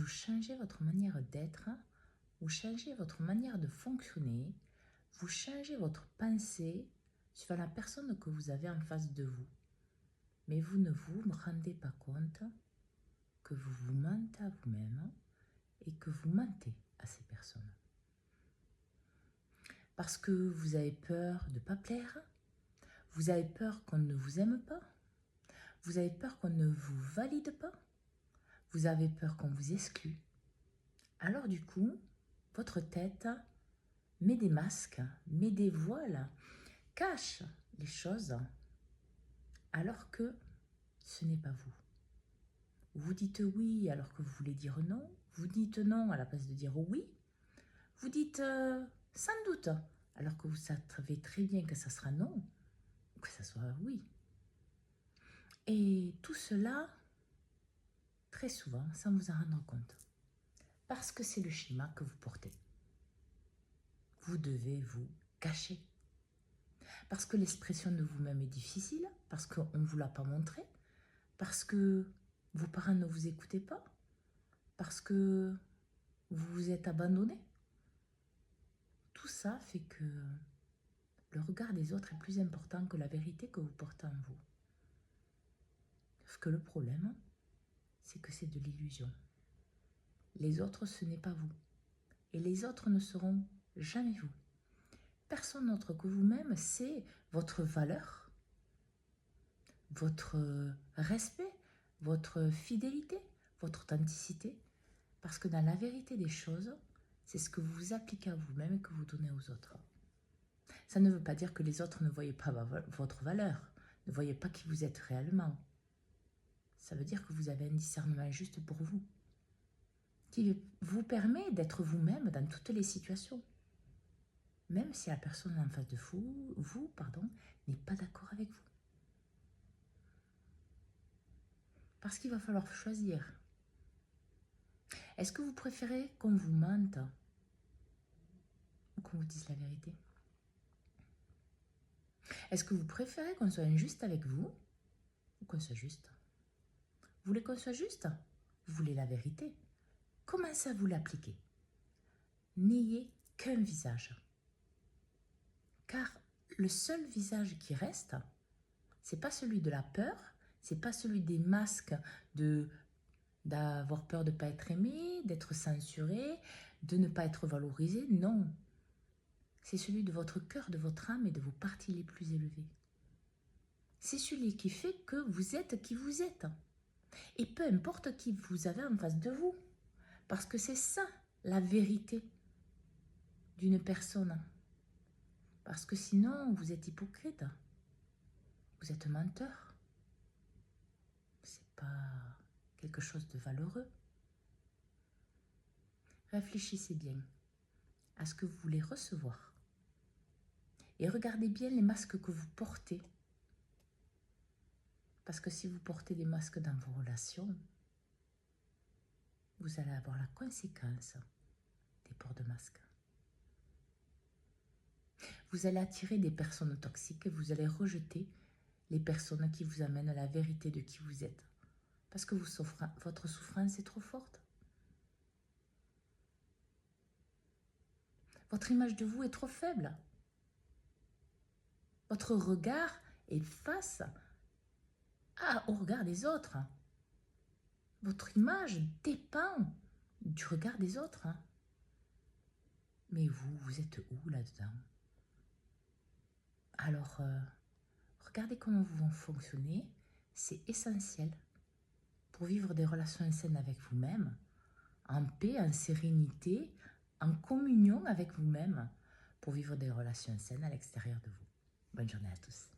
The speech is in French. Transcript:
vous changez votre manière d'être, vous changez votre manière de fonctionner, vous changez votre pensée sur la personne que vous avez en face de vous. Mais vous ne vous rendez pas compte que vous vous mentez à vous-même et que vous mentez à ces personnes. Parce que vous avez peur de ne pas plaire, vous avez peur qu'on ne vous aime pas, vous avez peur qu'on ne vous valide pas, vous avez peur qu'on vous exclue. Alors du coup, votre tête met des masques, met des voiles, cache les choses, alors que ce n'est pas vous. Vous dites oui alors que vous voulez dire non, vous dites non à la place de dire oui, vous dites sans doute alors que vous savez très bien que ça sera non, ou que ça soit oui. Et tout cela, très souvent, sans vous en rendre compte. Parce que c'est le schéma que vous portez. Vous devez vous cacher. Parce que l'expression de vous-même est difficile, parce qu'on ne vous l'a pas montré, parce que vos parents ne vous écoutaient pas, parce que vous vous êtes abandonné. Tout ça fait que le regard des autres est plus important que la vérité que vous portez en vous. Sauf que le problème, c'est que c'est de l'illusion. Les autres, ce n'est pas vous. Et les autres ne seront jamais vous. Personne d'autre que vous-même sait votre valeur, votre respect, votre fidélité, votre authenticité. Parce que dans la vérité des choses, c'est ce que vous appliquez à vous-même et que vous donnez aux autres. Ça ne veut pas dire que les autres ne voient pas votre valeur, ne voient pas qui vous êtes réellement. Ça veut dire que vous avez un discernement juste pour vous, qui vous permet d'être vous-même dans toutes les situations. Même si la personne en face de vous, n'est pas d'accord avec vous. Parce qu'il va falloir choisir. Est-ce que vous préférez qu'on vous mente ou qu'on vous dise la vérité? Est-ce que vous préférez qu'on soit injuste avec vous ou qu'on soit juste? Vous voulez qu'on soit juste? Vous voulez la vérité? Commencez à vous l'appliquer. N'ayez qu'un visage. Car le seul visage qui reste, c'est pas celui de la peur, c'est pas celui des masques d'avoir peur de ne pas être aimé, d'être censuré, de ne pas être valorisé. Non. C'est celui de votre cœur, de votre âme et de vos parties les plus élevées. C'est celui qui fait que vous êtes qui vous êtes. Et peu importe qui vous avez en face de vous. Parce que c'est ça, la vérité d'une personne. Parce que sinon, vous êtes hypocrite. Vous êtes menteur. C'est pas quelque chose de valeureux. Réfléchissez bien à ce que vous voulez recevoir. Et regardez bien les masques que vous portez. Parce que si vous portez des masques dans vos relations, vous allez avoir la conséquence des ports de masques. Vous allez attirer des personnes toxiques et vous allez rejeter les personnes qui vous amènent à la vérité de qui vous êtes. Parce que votre souffrance est trop forte. Votre image de vous est trop faible. Votre regard est face au regard des autres. Votre image dépend du regard des autres. Mais vous êtes où là-dedans? Alors, regardez comment vous fonctionnez. C'est essentiel pour vivre des relations saines avec vous-même, en paix, en sérénité, en communion avec vous-même, pour vivre des relations saines à l'extérieur de vous. Bonne journée à tous.